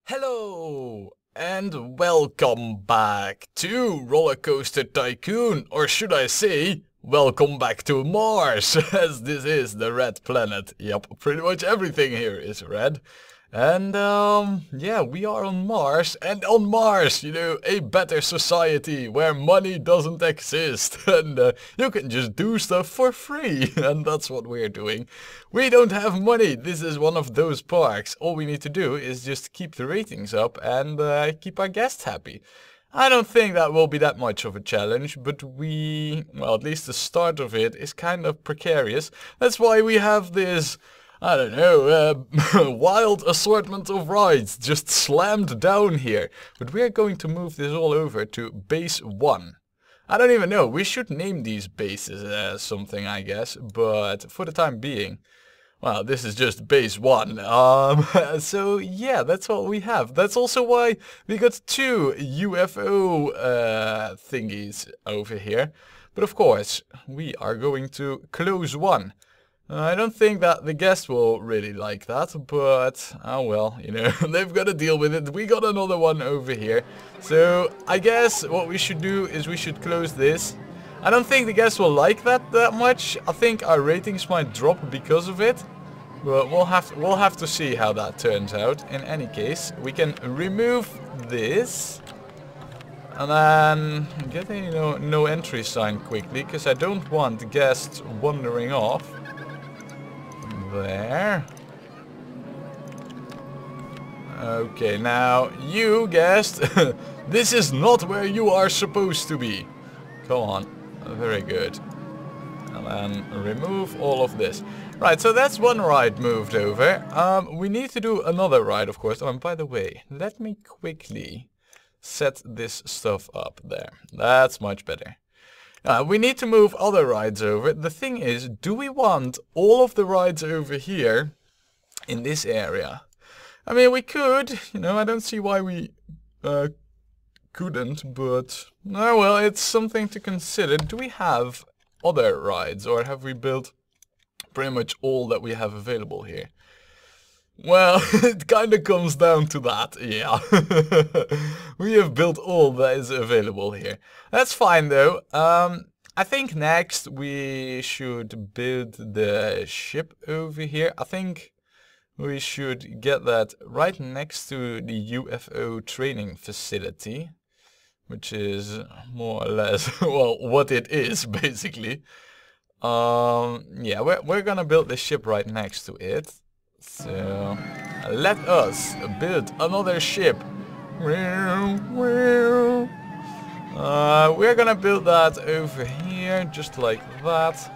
Hello and welcome back to Rollercoaster Tycoon, or should I say, welcome back to Mars, as this is the red planet. Yep, pretty much everything here is red. And yeah, we are on Mars, and on Mars, you know, a better society where money doesn't exist and you can just do stuff for free, and that's what we're doing. We don't have money. This is one of those parks. All we need to do is just keep the ratings up and keep our guests happy. I don't think that will be that much of a challenge, but well, at least the start of it is kind of precarious. That's why we have this, I don't know, wild assortment of rides just slammed down here. But we're going to move this all over to base 1. I don't even know, we should name these bases something, I guess, but for the time being, well, this is just base 1. So yeah, that's what we have. That's also why we got 2 UFO thingies over here. But of course, we are going to close one. I don't think that the guests will really like that, but oh well, you know, they've got to deal with it. We got another one over here. So I guess what we should do is we should close this. I don't think the guests will like that much. I think our ratings might drop because of it. But we'll have to see how that turns out. In any case, we can remove this. And then get a no entry sign quickly, because I don't want guests wandering off. There. Okay, now you guessed, this is not where you are supposed to be. Come on. Very good. And then remove all of this. Right, so that's one ride moved over. We need to do another ride, of course. Oh, and by the way, let me quickly set this stuff up there. That's much better. We need to move other rides over. The thing is, do we want all of the rides over here in this area? I mean, we could, you know, I don't see why we couldn't, but oh well, it's something to consider. Do we have other rides, or have we built pretty much all that we have available here? Well, it kind of comes down to that, yeah. We have built all that is available here. That's fine though. I think next we should build the ship over here. I think we should get that right next to the UFO training facility, which is more or less, well, what it is, basically. Yeah, we're gonna build the ship right next to it. So, let us build another ship. We're gonna build that over here, just like that.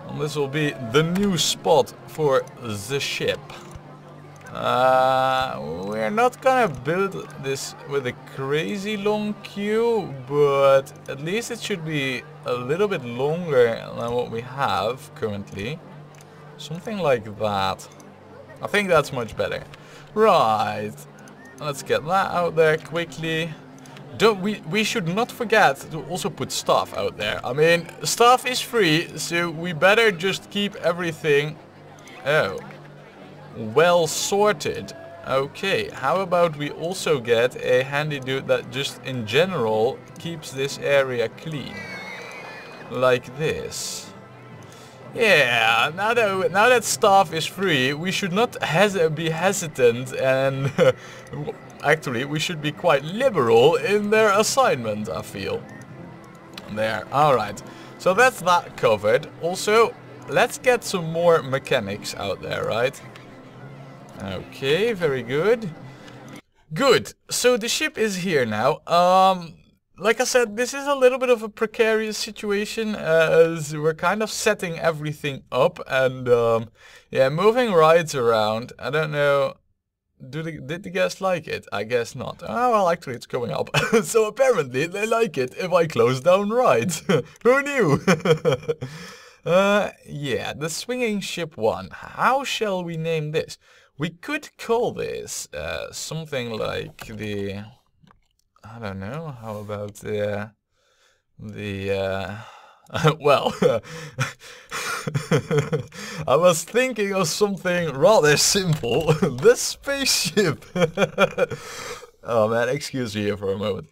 And this will be the new spot for the ship. We're not gonna build this with a crazy long queue, but at least it should be a little bit longer than what we have currently. Something like that. I think that's much better. Right. Let's get that out there quickly. We should not forget to also put stuff out there. I mean, stuff is free, so we better just keep everything well sorted. Okay, how about we also get a handy dude that just in general keeps this area clean. Like this. Yeah, now that stuff is free, we should not be hesitant, and actually we should be quite liberal in their assignment, I feel. There, alright. So that's that covered. Also, let's get some more mechanics out there, right? Okay, very good. Good, so the ship is here now. Like I said, this is a little bit of a precarious situation, as we're kind of setting everything up and yeah, moving rides around. I don't know, did the guests like it? I guess not. Oh well, actually it's going up. So apparently they like it if I close down rides. Who knew? Yeah, the swinging ship 1. How shall we name this? We could call this something like the... I don't know, how about well, I was thinking of something rather simple. The spaceship. Oh man, excuse me here for a moment.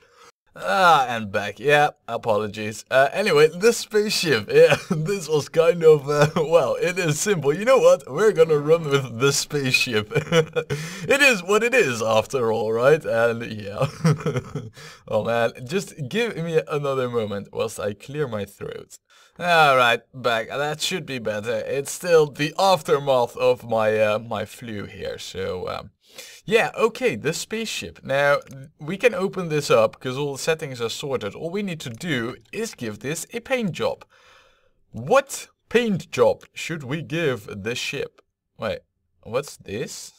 And back. Yeah, apologies. Anyway, the spaceship. Yeah, this was kind of, well, it is simple. You know what? We're gonna run with the spaceship. It is what it is after all, right? And yeah. Oh man, just give me another moment whilst I clear my throat. Alright, back. That should be better. It's still the aftermath of my my flu here, so yeah, okay, the spaceship. Now, we can open this up because all the settings are sorted. All we need to do is give this a paint job. What paint job should we give the ship? Wait, what's this?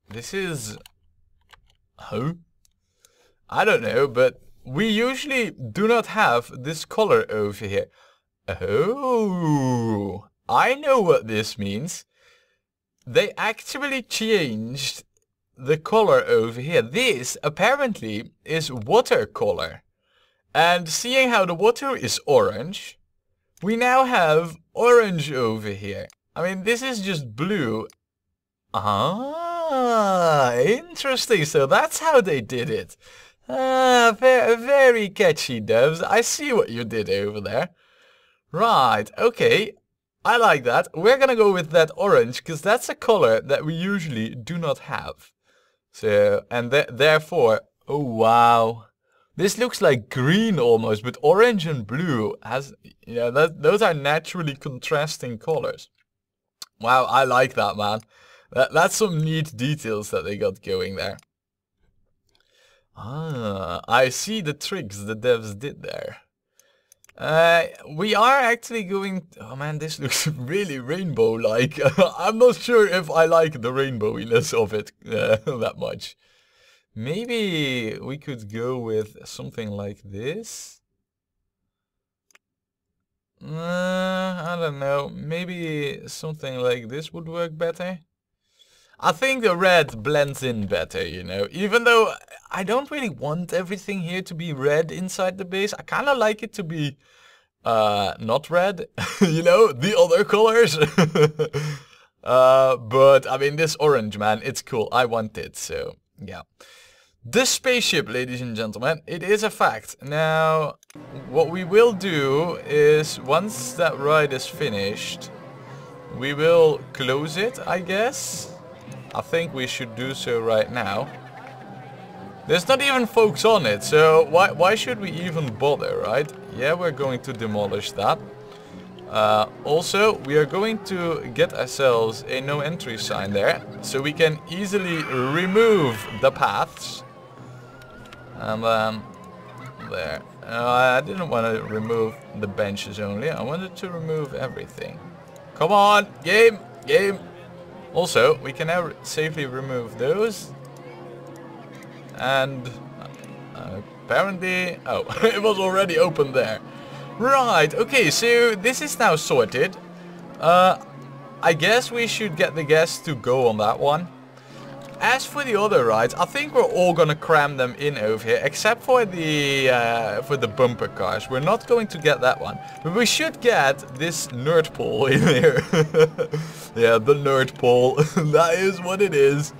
This is... Huh? I don't know, but we usually do not have this color over here. Oh, I know what this means. They actually changed the color over here. This apparently is watercolor. And seeing how the water is orange, we now have orange over here. I mean, this is just blue. Ah, interesting. So that's how they did it. Ah, very catchy, devs. I see what you did over there. Right, okay. I like that. We're gonna go with that orange, because that's a color that we usually do not have. So, and therefore, oh wow. This looks like green almost, but orange and blue has, you know, those are naturally contrasting colors. Wow, I like that, man. That's some neat details that they got going there. Ah, I see the tricks the devs did there. We are actually going... Oh man, this looks really rainbow-like. I'm not sure if I like the rainbowiness of it that much. Maybe we could go with something like this. I don't know. Maybe something like this would work better. I think the red blends in better, you know. Even though I don't really want everything here to be red inside the base. I kind of like it to be not red, you know, the other colors. But I mean, this orange, man, it's cool. I want it, so yeah. The spaceship, ladies and gentlemen, it is a fact. Now, what we will do is, once that ride is finished, we will close it, I guess. I think we should do so right now. There's not even folks on it, so why should we even bother, right? Yeah, we're going to demolish that. Also, we are going to get ourselves a no entry sign there, so we can easily remove the paths. And then, there. I didn't want to remove the benches only, I wanted to remove everything. Come on, game! Also, we can now safely remove those. And apparently... Oh, it was already open there. Right, okay, so this is now sorted. I guess we should get the guests to go on that one. As for the other rides, I think we're all gonna cram them in over here, except for the bumper cars. We're not going to get that one, but we should get this nerd pole in here. Yeah, the nerd pole. That is what it is.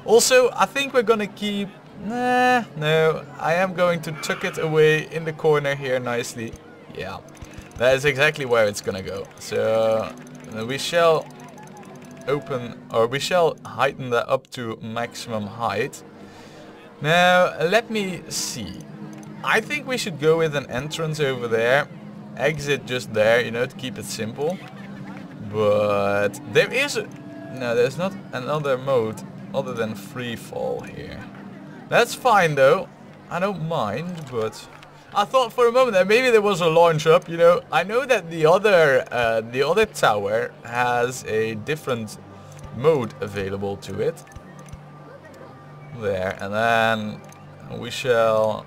Also, I think we're gonna keep... no, I am going to tuck it away in the corner here nicely. Yeah, that is exactly where it's gonna go. So we shall open, or we shall heighten that up to maximum height. Now, let me see. I think we should go with an entrance over there. Exit just there, you know, to keep it simple. But there is no, there's not another mode other than free fall here. That's fine though. I don't mind, but I thought for a moment that maybe there was a launch up, you know. I know that the other tower has a different mode available to it. There, and then we shall,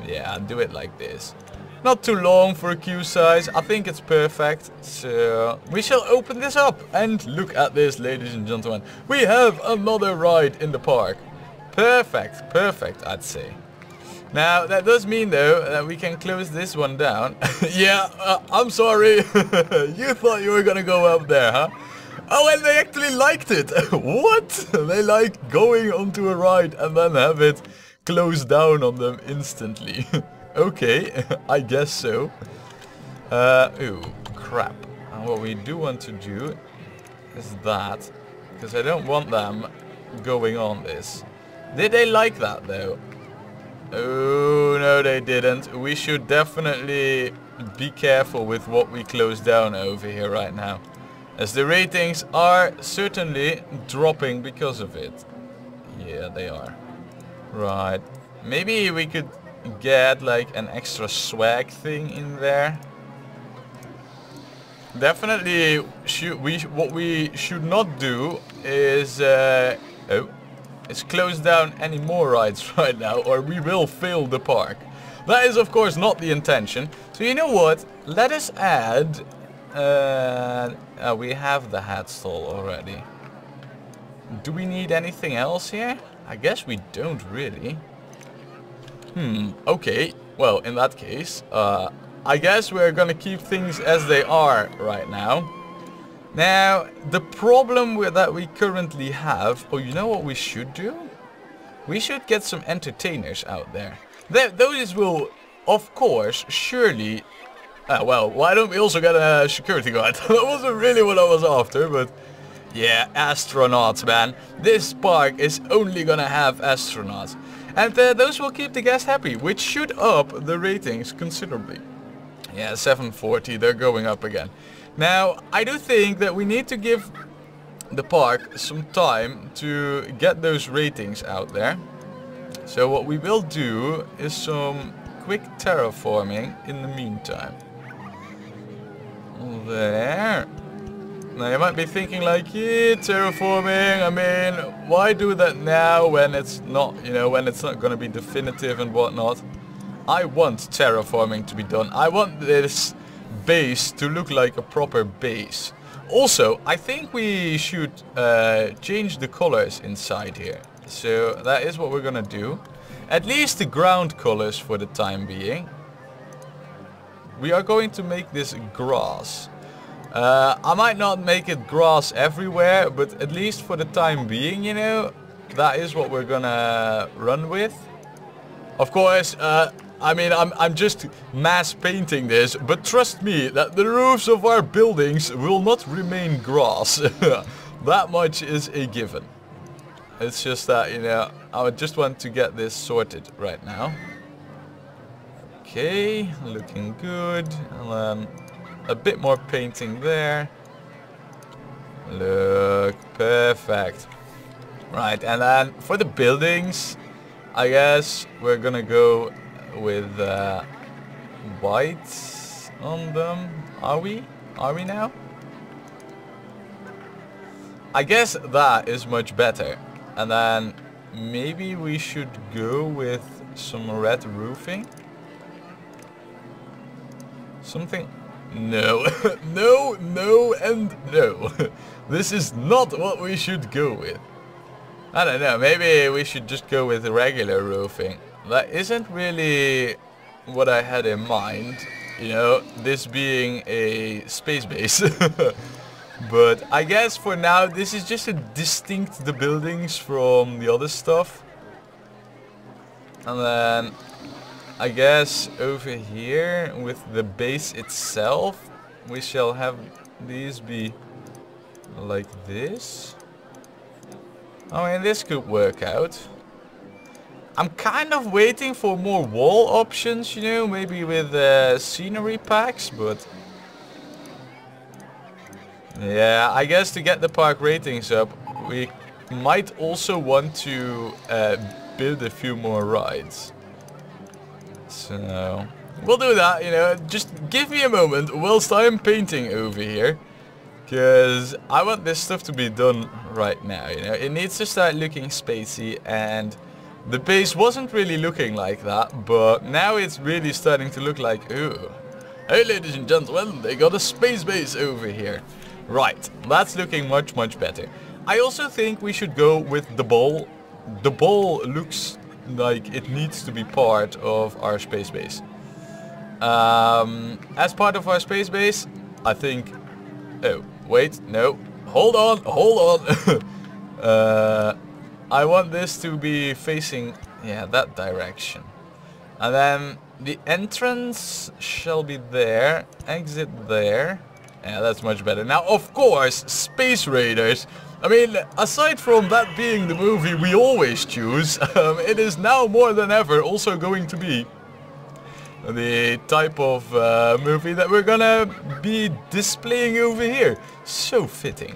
yeah, do it like this. Not too long for a queue size. I think it's perfect. So we shall open this up and look at this, ladies and gentlemen. We have another ride in the park. Perfect, I'd say. Now, that does mean, though, that we can close this one down. Yeah, I'm sorry. You thought you were gonna go up there, huh? Oh, and they actually liked it. What? They like going onto a ride and then have it close down on them instantly. Okay, I guess so. Ooh, crap. And what we do want to do is that, because I don't want them going on this. Did they like that though? Oh, no they didn't. We should definitely be careful with what we close down over here right now, as the ratings are certainly dropping because of it. Yeah, they are. Right. Maybe we could get like an extra swag thing in there. Definitely what we should not do is close down any more rides right now, or we will fail the park. That is of course not the intention. So you know what? Let us add we have the hat stall already. Do we need anything else here? I guess we don't really. Okay. Well, in that case, I guess we're gonna keep things as they are right now. Now, the problem that we currently have... Oh, you know what we should do? We should get some entertainers out there. Those will, of course, surely... well, why don't we also get a security guard? That wasn't really what I was after, but... Yeah, astronauts, man. This park is only gonna have astronauts. And those will keep the guests happy, which should up the ratings considerably. Yeah, 740, they're going up again. Now, I do think that we need to give the park some time to get those ratings out there. So what we will do is some quick terraforming in the meantime. There. Now you might be thinking like, yeah, terraforming, I mean, why do that now when it's not, you know, when it's not going to be definitive and whatnot? I want terraforming to be done. I want this base to look like a proper base. Also, I think we should change the colors inside here. So that is what we're gonna do. At least the ground colors for the time being. We are going to make this grass. I might not make it grass everywhere, but at least for the time being, you know, that is what we're gonna run with. Of course, I mean, I'm just mass painting this, but trust me that the roofs of our buildings will not remain grass. That much is a given. It's just that, you know, I just want to get this sorted right now. Okay, looking good. And then a bit more painting there. Look, perfect. Right, and then for the buildings, I guess we're gonna go with white on them. Are we? Are we now? I guess that is much better. And then maybe we should go with some red roofing. Something... No. No, no, and no. This is not what we should go with. I don't know, maybe we should just go with regular roofing. That isn't really what I had in mind, you know, this being a space base. But I guess for now this is just to distinct the buildings from the other stuff. And then I guess over here with the base itself we shall have these be like this. I mean, this could work out. I'm kind of waiting for more wall options, you know, maybe with scenery packs, but yeah, I guess to get the park ratings up, we might also want to build a few more rides. So we'll do that, you know, just give me a moment whilst I'm painting over here. Because I want this stuff to be done right now, you know. It needs to start looking spacey, and the base wasn't really looking like that, but now it's really starting to look like, ooh. Hey ladies and gentlemen, they got a space base over here. Right, that's looking much, much better. I also think we should go with the ball. The ball looks like it needs to be part of our space base. As part of our space base, I think... Oh, wait, no. Hold on, hold on. I want this to be facing, yeah, that direction. And then the entrance shall be there, exit there. Yeah, that's much better. Now, of course, Space Raiders. I mean, aside from that being the movie we always choose, it is now more than ever also going to be the type of movie that we're gonna be displaying over here. So fitting.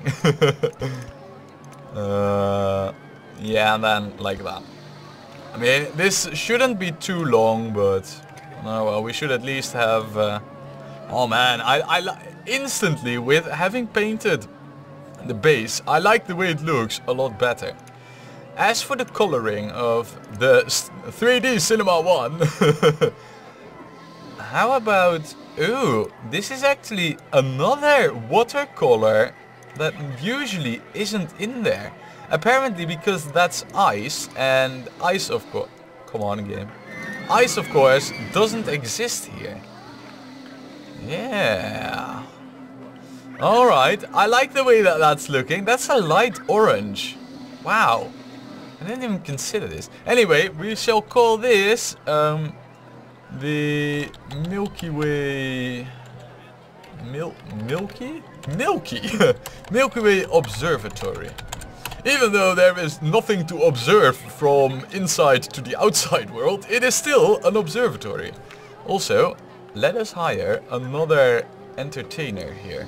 Yeah, and then like that. I mean, this shouldn't be too long, but oh well, we should at least have... oh man, instantly with having painted the base, I like the way it looks a lot better. As for the coloring of the 3D Cinema 1, how about... Ooh, this is actually another watercolor that usually isn't in there. Apparently because that's ice, and ice of course... Come on, game. Ice of course doesn't exist here. Yeah. Alright, I like the way that that's looking. That's a light orange. Wow. I didn't even consider this. Anyway, we shall call this the Milky Way... Milky? Milky! Milky Way Observatory. Even though there is nothing to observe from inside to the outside world, it is still an observatory. Also, let us hire another entertainer here.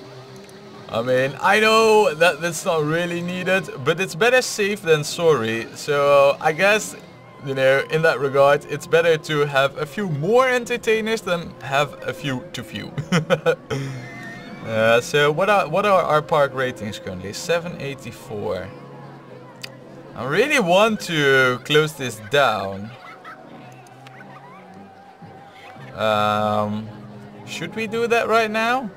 I mean, I know that that's not really needed, but it's better safe than sorry. So I guess, you know, in that regard, it's better to have a few more entertainers than have a few too few. So what are our park ratings currently? 784. I really want to close this down. Should we do that right now?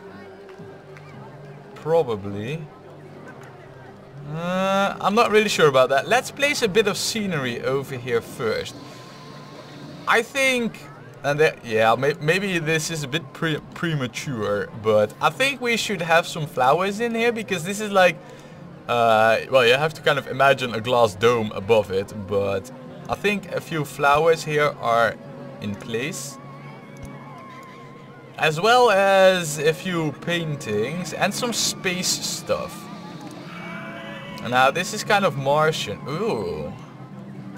Probably. I'm not really sure about that. Let's place a bit of scenery over here first. I think, and yeah, maybe this is a bit premature, but I think we should have some flowers in here because this is like, well, you have to kind of imagine a glass dome above it, but I think a few flowers here are in place. As well as a few paintings and some space stuff. And now this is kind of Martian. Ooh,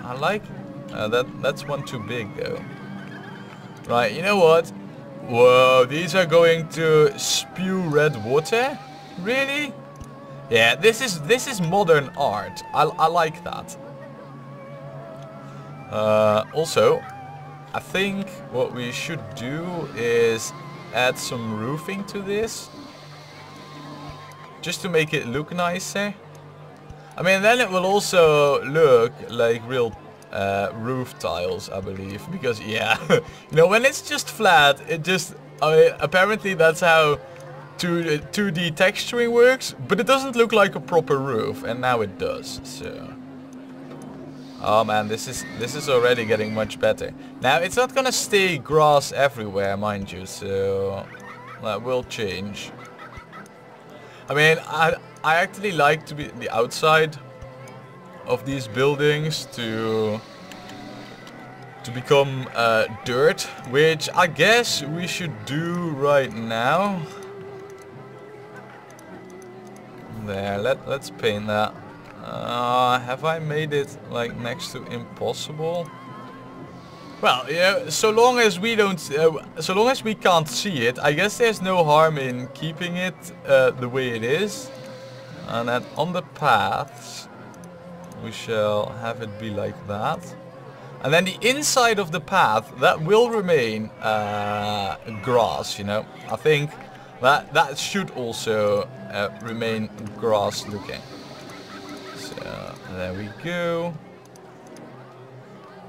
I like that's one too big though. Right, you know what? Whoa, these are going to spew red water? Really? Yeah, this is modern art. I like that. Also, I think what we should do is add some roofing to this, just to make it look nicer. I mean, then it will also look like real roof tiles, I believe, because yeah, you know, when it's just flat, it just, I mean, apparently that's how 2D texturing works, but it doesn't look like a proper roof, and now it does. So, oh man, this is already getting much better. Now it's not gonna stay grass everywhere, mind you, so that will change. I mean, I actually like to be the outside of these buildings to become dirt, which I guess we should do right now. There, let's paint that. Have I made it like next to impossible? Well, yeah, so long as we don't, so long as we can't see it, I guess there's no harm in keeping it the way it is. And then on the paths, we shall have it be like that. And then the inside of the path, that will remain grass, you know. I think that should also remain grass looking. So there we go.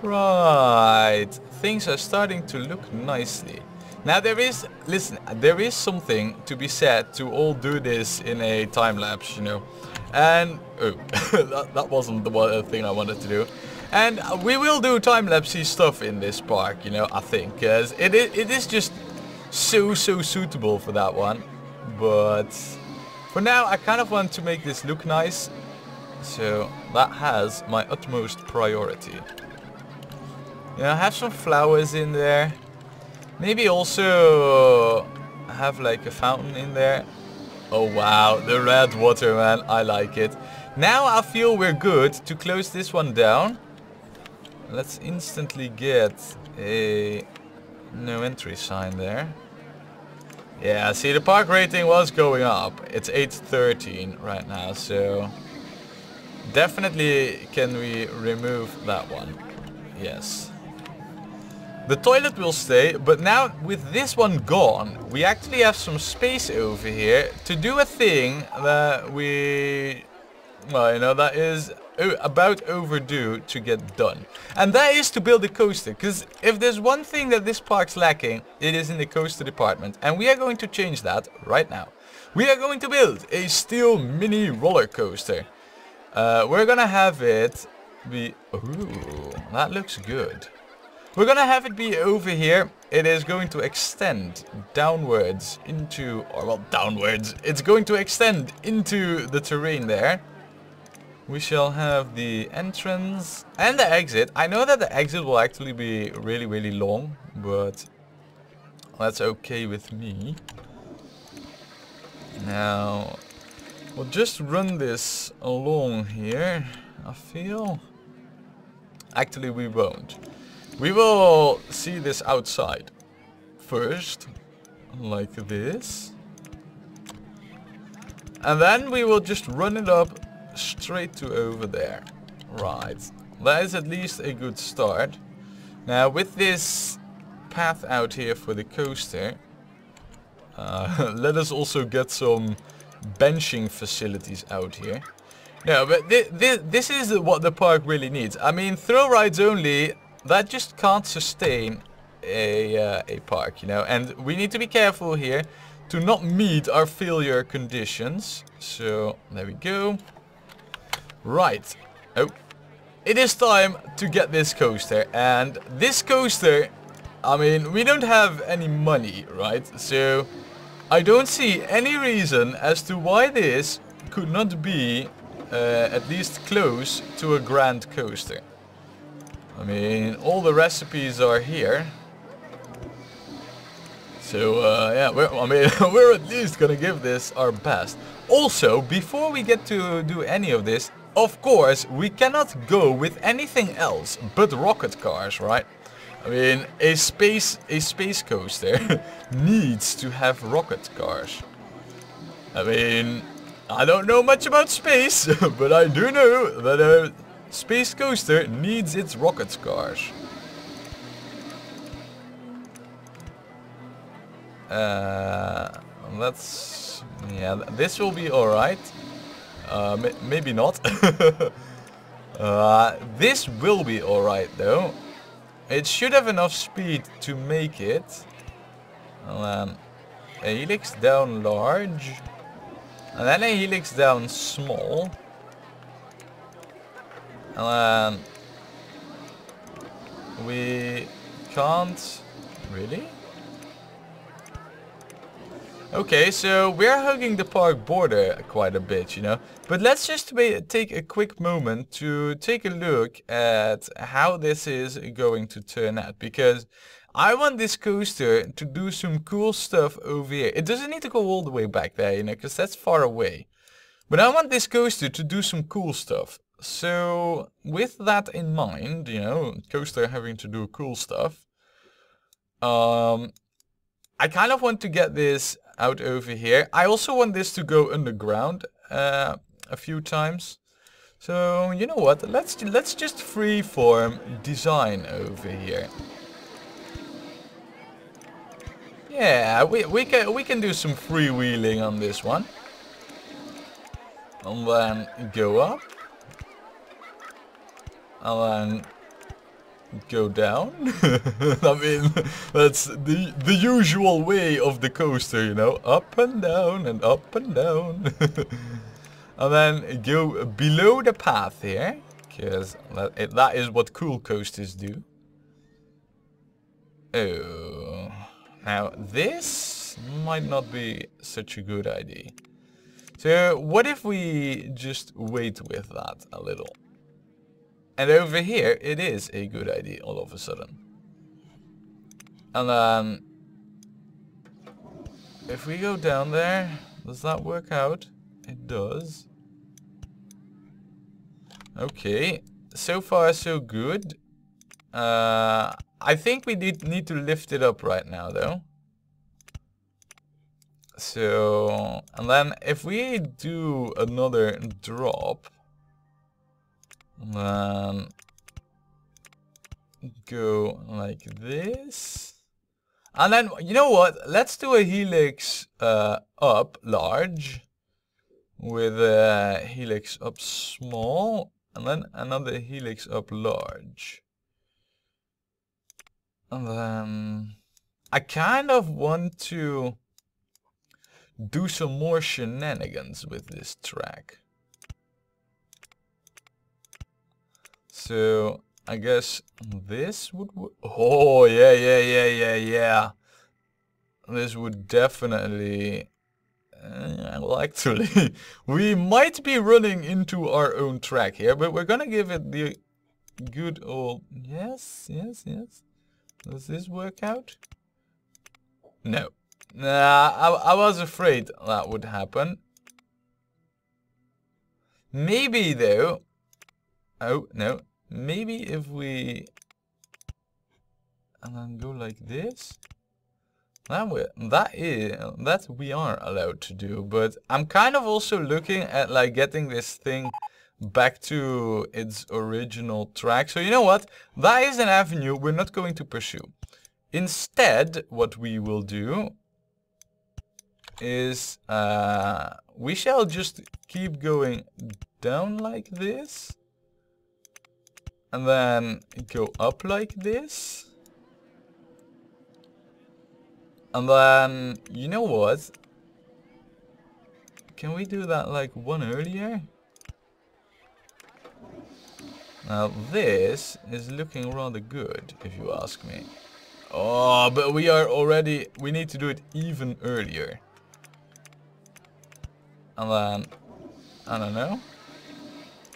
Right, things are starting to look nicely. Now there is, listen, there is something to be said to all do this in a time lapse, you know. And, oh, that wasn't the thing I wanted to do. And we will do time-lapsey stuff in this park, you know, I think. Because it is just so suitable for that one. But for now, I kind of want to make this look nice. So that has my utmost priority. You know, have some flowers in there. Maybe also have like a fountain in there. Oh wow, the red water, man. I like it. Now I feel we're good to close this one down. Let's instantly get a no entry sign there. Yeah, see, the park rating was going up. It's 813 right now, so definitely can we remove that one? Yes. The toilet will stay, but now with this one gone, we actually have some space over here to do a thing that we, well, you know, that is about overdue to get done. And that is to build a coaster, because if there's one thing that this park's lacking, it is in the coaster department. And we are going to change that right now. We are going to build a steel mini roller coaster. We're gonna have it be, ooh, that looks good. We're gonna have it be over here. It is going to extend downwards into, or well, downwards. It's going to extend into the terrain there. We shall have the entrance and the exit. I know that the exit will actually be really long, but that's okay with me. Now, we'll just run this along here, I feel. Actually, we won't. We will see this outside first, like this. And then we will just run it up straight to over there. Right. That is at least a good start. Now with this path out here for the coaster, let us also get some benching facilities out here. No, but this is what the park really needs. I mean, throw rides only, that just can't sustain a park, you know. And we need to be careful here to not meet our failure conditions. So there we go. Right. Oh, it is time to get this coaster. And this coaster, I mean, we don't have any money, right? So I don't see any reason as to why this could not be at least close to a grand coaster. I mean, all the recipes are here. So yeah, we're at least gonna give this our best. Also, before we get to do any of this, of course, we cannot go with anything else but rocket cars, right? I mean, a space coaster needs to have rocket cars. I mean, I don't know much about space, but I do know that a space coaster needs its rocket cars. Let's, yeah, this will be alright. Maybe not. This will be alright though. It should have enough speed to make it. And then a helix down large. And then a helix down small. And then we can't really. Okay, so we're hugging the park border quite a bit, you know. But let's just take a quick moment to take a look at how this is going to turn out. Because I want this coaster to do some cool stuff over here. It doesn't need to go all the way back there, you know, because that's far away. But I want this coaster to do some cool stuff. So with that in mind, you know, coaster having to do cool stuff, I kind of want to get this out over here. I also want this to go underground a few times. So you know what? Let's just freeform design over here. Yeah, we can do some freewheeling on this one. And then go up. And then go down. I mean, that's the usual way of the coaster, you know, up and down and up and down. And then go below the path here. because that is what cool coasters do. Oh, now this might not be such a good idea. So what if we just wait with that a little? And over here it is a good idea all of a sudden. And then if we go down there, does that work out? It does. Okay, so far so good. I think we need to lift it up right now though. So, and then if we do another drop, then go like this. And then, you know what? Let's do a helix up large with a helix up small, and then another helix up large. And then I kind of want to do some more shenanigans with this track. So I guess this would work. Oh yeah. This would definitely. Well, actually, we might be running into our own track here, but we're gonna give it the good old yes. Does this work out? No. Nah, I was afraid that would happen. Maybe though. Oh no. Maybe if we and then go like this. That we are allowed to do, but I'm kind of also looking at like getting this thing back to its original track. So you know what? That is an avenue we're not going to pursue. Instead, what we will do is we shall just keep going down like this. And then go up like this. And then, you know what? Can we do that like one earlier? Now this is looking rather good, if you ask me. Oh, but we need to do it even earlier. And then, I don't know.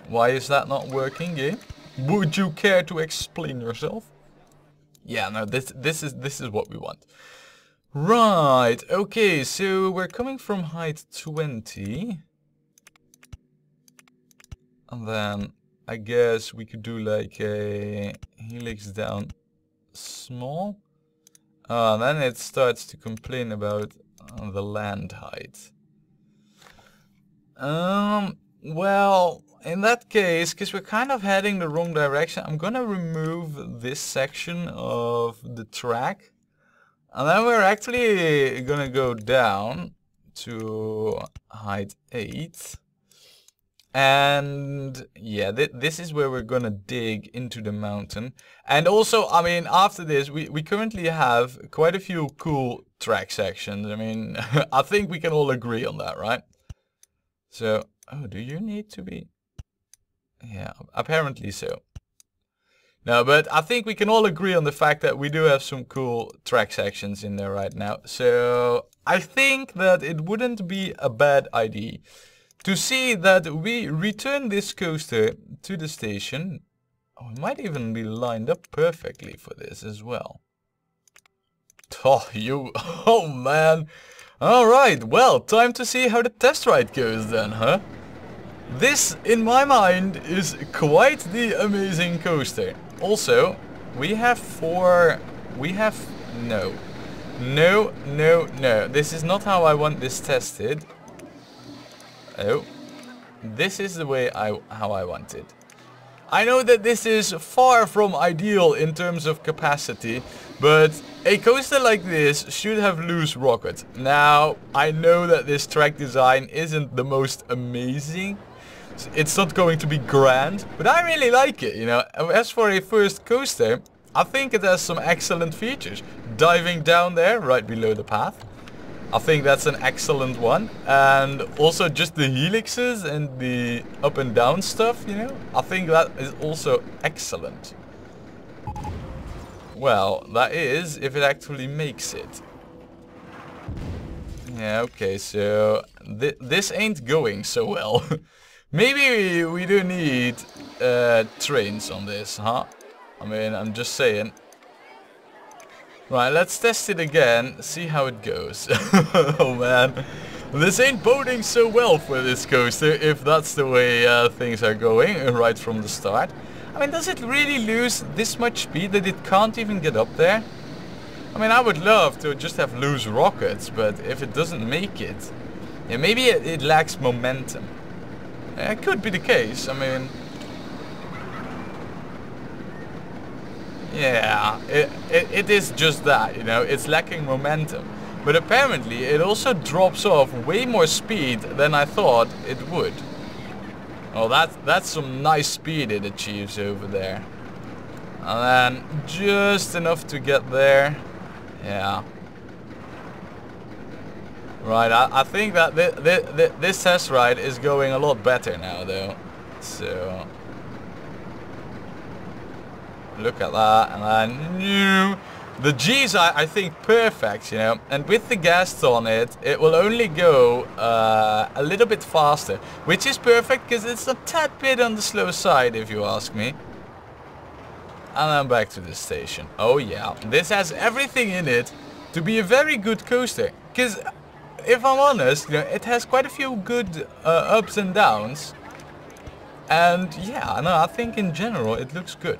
Why is that not working, game? Would you care to explain yourself? Yeah, no, this is what we want. Right, okay, so we're coming from height 20. And then I guess we could do like a helix down small. Then it starts to complain about the land height. Well, in that case, because we're kind of heading the wrong direction, I'm gonna remove this section of the track. And then we're actually gonna go down to height 8. And yeah, this is where we're gonna dig into the mountain. And also, I mean, after this, we currently have quite a few cool track sections. I mean, I think we can all agree on that, right? So, oh, do you need to be? Yeah, apparently so. No, but I think we can all agree on the fact that we do have some cool track sections in there right now. So I think that it wouldn't be a bad idea to see that we return this coaster to the station. Oh, it might even be lined up perfectly for this as well. Oh man. Alright, well, time to see how the test ride goes then, huh? This, in my mind, is quite the amazing coaster. Also, we have no. This is not how I want this tested. Oh, this is the way how I want it. I know that this is far from ideal in terms of capacity, but a coaster like this should have loose rocket. Now, I know that this track design isn't the most amazing. It's not going to be grand, but I really like it, you know. As for a first coaster, I think it has some excellent features. Diving down there, right below the path. I think that's an excellent one. And also just the helixes and the up and down stuff, you know. I think that is also excellent. Well, that is if it actually makes it. Yeah, okay, so this ain't going so well. Maybe we do need trains on this, huh? I mean, I'm just saying. Right, let's test it again, see how it goes. Oh man, this ain't boding so well for this coaster if that's the way things are going right from the start. I mean, does it really lose this much speed that it can't even get up there? I mean, I would love to just have loose rockets, but if it doesn't make it, yeah, maybe it lacks momentum. It could be the case, I mean... Yeah, it is just that, you know, it's lacking momentum. But apparently it also drops off way more speed than I thought it would. Oh, that's some nice speed it achieves over there. And then just enough to get there. Yeah. Right, I think that this test ride is going a lot better now though. So... Look at that, and then the G's are, I think, perfect, you know, and with the gas on it, it will only go a little bit faster, which is perfect because it's a tad bit on the slow side, if you ask me. And then back to the station. Oh yeah, this has everything in it to be a very good coaster, because if I'm honest, you know, it has quite a few good ups and downs, and yeah, no, I think in general it looks good.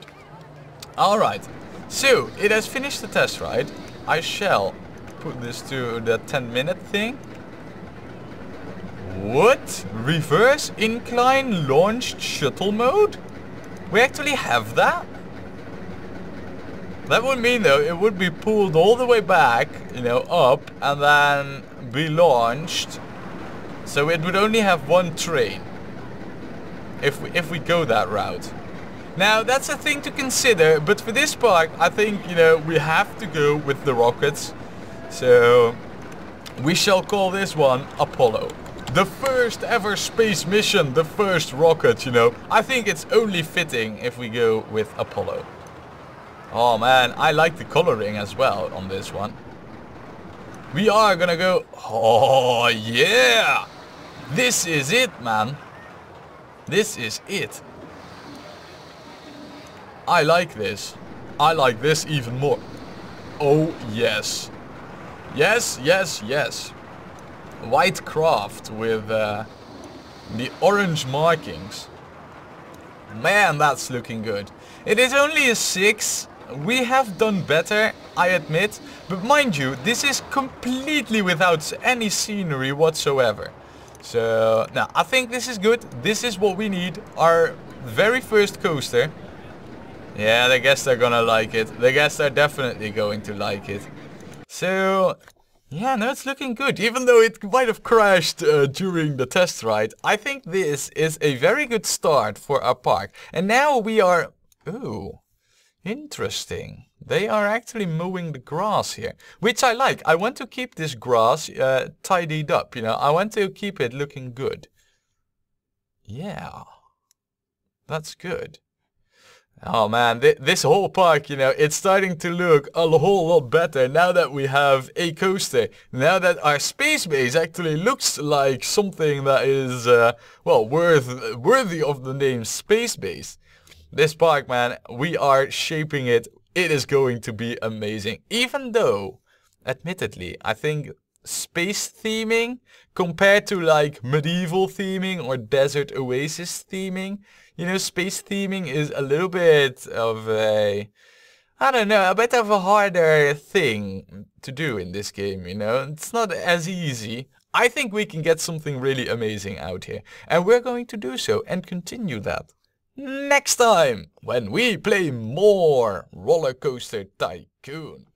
Alright, so it has finished the test ride. I shall put this to the 10-minute thing. What? Reverse incline launched shuttle mode? We actually have that? That would mean though it would be pulled all the way back, you know, up and then be launched. So it would only have one train if we go that route. Now that's a thing to consider, but for this park I think, you know, we have to go with the rockets. So we shall call this one Apollo. The first ever space mission, the first rocket, you know. I think it's only fitting if we go with Apollo. Oh man, I like the coloring as well on this one. We are gonna go... Oh yeah! This is it, man. This is it. I like this. I like this even more. Oh yes. Yes, yes, yes. White craft with the orange markings. Man, that's looking good. It is only a 6. We have done better, I admit. But mind you, this is completely without any scenery whatsoever. So, now, I think this is good. This is what we need. Our very first coaster. Yeah, I guess they're gonna like it. I guess they're definitely going to like it. So, yeah, no, it's looking good. Even though it might have crashed during the test ride, I think this is a very good start for our park. And now we are... Ooh, interesting. They are actually mowing the grass here, which I like. I want to keep this grass tidied up, you know. I want to keep it looking good. Yeah, that's good. Oh man, this whole park, you know, it's starting to look a whole lot better now that we have a coaster. Now that our space base actually looks like something that is, well, worthy of the name space base. This park, man, we are shaping it. It is going to be amazing. Even though, admittedly, I think space theming compared to like medieval theming or desert oasis theming, you know, space theming is a little bit of a, I don't know, a bit of a harder thing to do in this game, you know. It's not as easy. I think we can get something really amazing out here. And we're going to do so and continue that next time when we play more Rollercoaster Tycoon.